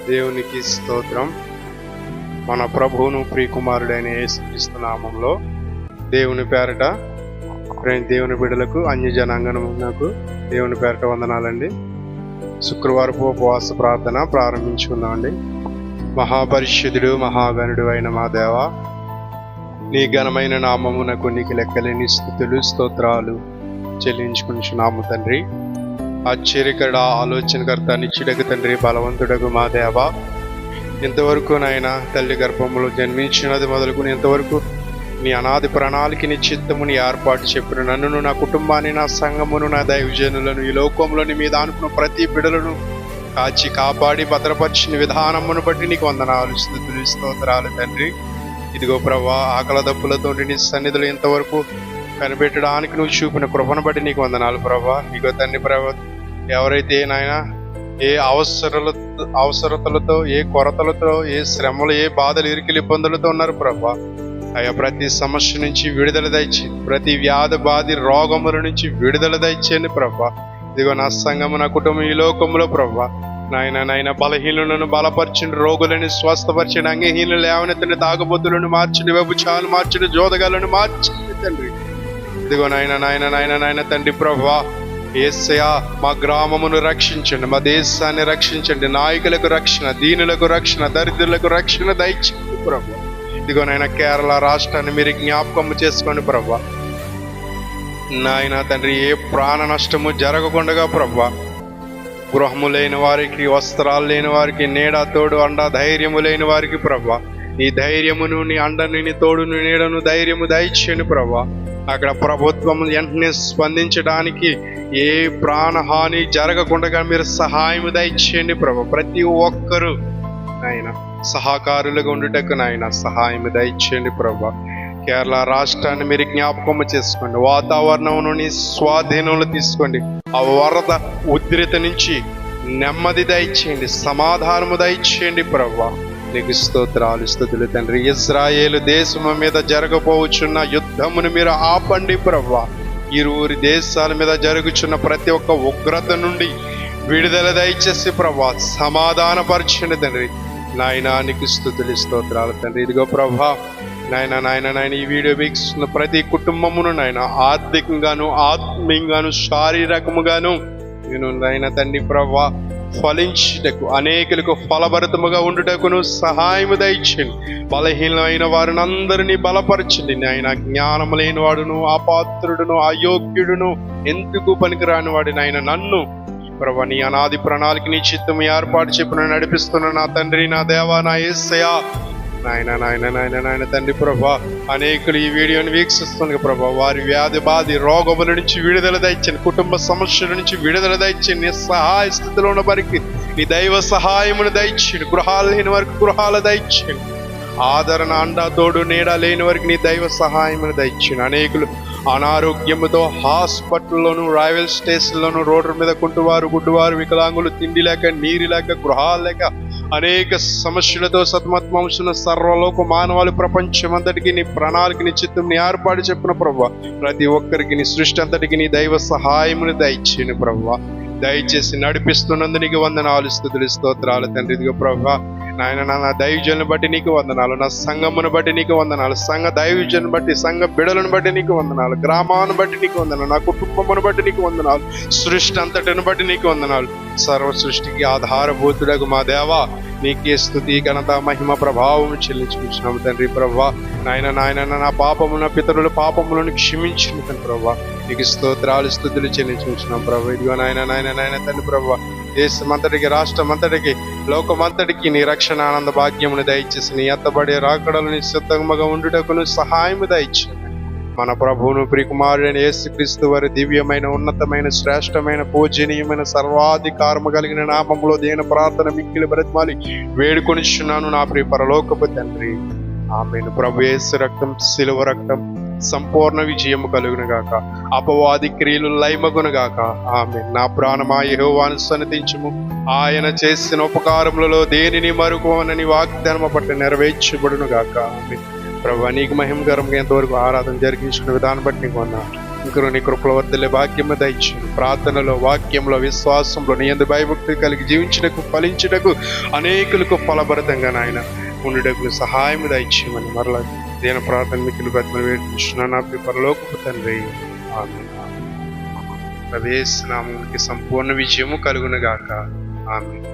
దేవునికి స్తోత్రం. మన ప్రభువును ప్రియకుమారుడైన యేసుక్రీస్తు నామంలో దేవుని పేరట దేవుని బిడ్డలకు అన్యజనాంగనమునకు దేవుని పేరట వందనాలండి. శుక్రవారపు ఉపవాస ప్రార్థన ప్రారంభించుకుందామండి. మహాపరిశుద్ధుడు మహాగణుడు అయిన మా దేవ, నీ ఘనమైన నామమునకు నీకు లెక్కలేని స్తుతులు స్తోత్రాలు చెల్లించుకుంటున్నాము తండ్రి. ఆశ్చర్యకర ఆలోచనకర్త నిత్యుడగు తండ్రి, బలవంతుడగు మా దేవ, ఇంతవరకు నాయన తల్లి గర్భంలో జన్మించినది మొదలుకుని ఇంతవరకు నీ అనాది ప్రణాళిక నీ చిత్తముని ఏర్పాటు చెప్పిన నన్ను, నా కుటుంబాన్ని, నా సంఘమును, నా దైవజనులను, ఈ లోకంలోని మీద అనుకున్న ప్రతి బిడలను కాచి కాపాడి భద్రపరిచిన విధానమును బట్టి నీకు వందనాలు స్తుతులు స్తోత్రాలు తండ్రి. ఇదిగో ప్రభా, ఆకల దప్పులతో నీ సన్నిధులు ఇంతవరకు కనిపెట్టడానికి నువ్వు చూపిన కృపను బట్టి నీకు వందనాలు ప్రభా. నీకో తండ్రి ప్రభా, ఎవరైతే నాయన ఏ అవసరతలతో, ఏ కొరతలతో, ఏ శ్రమలు, ఏ బాధలు, ఇరుకిలి ఇబ్బందులతో ఉన్నారు ప్రభా, అయ్యా ప్రతి సమస్య నుంచి విడుదల దయచేయండి. ప్రతి వ్యాధి బాధి రోగముల నుంచి విడుదల దయచేయండి ప్రభా. ఇదిగో నా సంఘము, నా కుటుంబం, ఈ లోకంలో ప్రభా నాయన బలహీనులను బలపరచండి, రోగులను స్వస్థపరచండి, అంగహీనులు లేవనెత్తండి, తాగుబోతులను మార్చండి, వ్యభిచారులను మార్చండి, జోదగాలను మార్చండి తండ్రి. ఇదిగో నాయన తండ్రి ప్రభా, యేసయ్యా మా గ్రామమును రక్షించండి, మా దేశాన్ని రక్షించండి, నాయకులకు రక్షణ, దీనులకు రక్షణ, దరిద్రులకు రక్షణ దయచేయండి ప్రభా. ఇదిగో నాయన కేరళ రాష్ట్రాన్ని మీరు జ్ఞాపకం చేసుకోండి ప్రభా. నాయన తండ్రి, ఏ ప్రాణ నష్టము జరగకుండా ప్రభా, గృహము లేని వారికి, వస్త్రాలు లేని వారికి, నీడ తోడు అండ ధైర్యము లేని వారికి ప్రభా, నీ ధైర్యమును, నీ అండను, నీ తోడును, నీడను, ధైర్యము దయచేయండి ప్రభా. అక్కడ ప్రభుత్వం వెంటనే స్పందించడానికి ఏ ప్రాణహాని జరగకుండా మీరు సహాయం దయచేయండి ప్రభా. ప్రతి ఒక్కరూ నాయన సహకారులుగా ఉండుటకు నాయన సహాయం దయచేయండి ప్రభా. కేరళ రాష్ట్రాన్ని మీరు జ్ఞాపకం చేసుకోండి, వాతావరణం నీ స్వాధీనంలో తీసుకోండి. ఆ వరద ఉధృతి నుంచి నెమ్మది దయచేయండి, సమాధానము దయచేయండి ప్రభా. నీకు స్తోత్రాలు స్తుతులు తండ్రి. ఇజ్రాయేలు దేశము మీద జరగబోచున్న యుద్ధమును మీరు ఆపండి ప్రభా. ఇరువురి దేశాల మీద జరుగుచున్న ప్రతి ఒక్క ఉగ్రత నుండి విడుదల దయచేసి ప్రభా సమాధానపరచండి తండ్రి. నాయన నీకు స్తుతులు స్తోత్రాలు తండ్రి. ఇదిగో ప్రభా నాయన ఈ వీడియో వీక్షిస్తున్న ప్రతి కుటుంబమును నాయన ఆర్థికంగాను, ఆత్మీయంగాను, శారీరకముగాను నేను నాయన తండ్రి ప్రభా ఫలించుటకు, అనేకులకు ఫలభరితముగా ఉండుటకును సహాయము దయచేయండి. బలహీనమైన వారిని అందరినీ బలపరచండి నాయన. జ్ఞానము లేని వాడును, అపాత్రుడును, అయోగ్యుడును, ఎందుకు పనికిరాని వాడు నాయన నన్ను ప్రభా నీ అనాది ప్రణాళిక, నీ చిత్తము ఏర్పాటు చెప్పిన నడిపిస్తున్న నా తండ్రి, నా దేవా, నా యేసయ్యా నాయన తండ్రి ప్రభా, అనేకులు ఈ వీడియోని వీక్షిస్తుంది ప్రభా, వారి వ్యాధి బాధి రోగముల నుంచి విడుదల దయచండి, కుటుంబ సమస్యల నుంచి విడుదల దయచండి, నీ సహాయ స్థితిలో ఉన్న వారికి నీ దైవ సహాయమును దయచేయండి, గృహాలు లేని వారికి గృహాలు దయచేయండి, ఆదరణ అండ తోడు నీడ లేని వారికి నీ దైవ సహాయమును దయచేయండి. అనేకులు అనారోగ్యముతో హాస్పిటల్లోను, రైల్వే స్టేషన్లోను, రోడ్డు మీద కుంటువారు, గుడ్డువారు, వికలాంగులు, తిండి లేక, నీరు లేక, గృహాలు లేక, అనేక సమస్యలతో సతమతమవుతున్న సర్వలోక మానవాళి ప్రపంచమంతటికి నీ ప్రణాళిక, నీ చిత్తం, నీ ఏర్పాటు చెప్పిన ప్రభా, ప్రతి ఒక్కరికి నీ సృష్టి అంతటికి నీ దైవ సహాయమును దయచేయను ప్రభా. దయచేసి నడిపిస్తున్నందు నీకు వందనాలు స్తుతులు స్తోత్రాలు తండ్రి. ఇదిగో ప్రభా నాయన నా దైవజనులను బట్టి నీకు వందనాలు, నా సంఘమును బట్టి నీకు వందనాలు, సంఘ దైవజను బట్టి, సంఘ బిడలను బట్టి నీకు వందనాలు, గ్రామాన్ని బట్టి నీకు వందనాలు, నా కుటుంబమును బట్టి నీకు వందనాలు, సృష్టి అంతటిని బట్టి నీకు వందనాలు. సర్వ సృష్టికి ఆధారభూతుడగు మా దేవా, నీకే స్తుతి ఘనత మహిమ ప్రభావం చెల్లించుకుంటున్నాము తండ్రి ప్రభా. నాయన నా పాపము, నా పితరుల పాపములను క్షమించిన తండ్రి ప్రభా, నీకు స్తోత్రాలు స్తుతులు చెల్లించుకుంటున్నాం ప్రభా. ఇదిగో నాయన తండ్రి ప్రభా, దేశమంతటికి, రాష్ట్రమంతటికి, లోకమంతటికి నీ రక్షణ ఆనంద భాగ్యమును దయచేసి నీ ఎత్తబడే రాకడలు సిద్ధంగా ఉండుటకును సహాయము దయచేయండి. మన ప్రభువును ప్రియకుమారుడైన యేసుక్రీస్తు వారి దివ్యమైన, ఉన్నతమైన, శ్రేష్టమైన, పూజనీయమైన, సర్వాధికారము కలిగిన నామములో దేని ప్రార్థన మిక్కిలి బ్రతిమాలి వేడుకొనిచున్నాను నా ప్రియ పరలోకపు తండ్రి, ఆమేన్. ప్రభు యేసు రక్తం, శిలువ రక్తం సంపూర్ణ విజయము కలుగును గాక, అపవాది క్రియలు లయమగును గాక, ఆమేన్. నా ప్రాణమా యెహోవాను సన్నిధించుము, ఆయన చేసిన ఉపకారములలో దేనిని మరుకోనని వాగ్దానము పట్ల నెరవేర్చబడును గాక, ఆమేన్. ప్రభు నీకు మహిమకరంగా ఎంతవరకు ఆరాధన జరిగించిన విధానం బట్టి నీకు వందనాలు. ఇంకను నీ కృపల వద్దలే భాగ్యము దయచేయండి. ప్రార్థనలో, వాక్యంలో, విశ్వాసంలో నీ యందు భయభక్తి కలిగి జీవించుటకు, ఫలించుటకు, అనేకులకు ఫలభరితంగా నాయన ఉండుటకు సహాయము దయచేయమని మరలా దేని ప్రార్థన మిక్కిలి బ్రతుకులు వేడుకుంటున్నాను నా పరలోకపు తండ్రి. ఆమేన్. యేసు నామమునకి సంపూర్ణ విజయము కలుగునుగాక. ఆమేన్.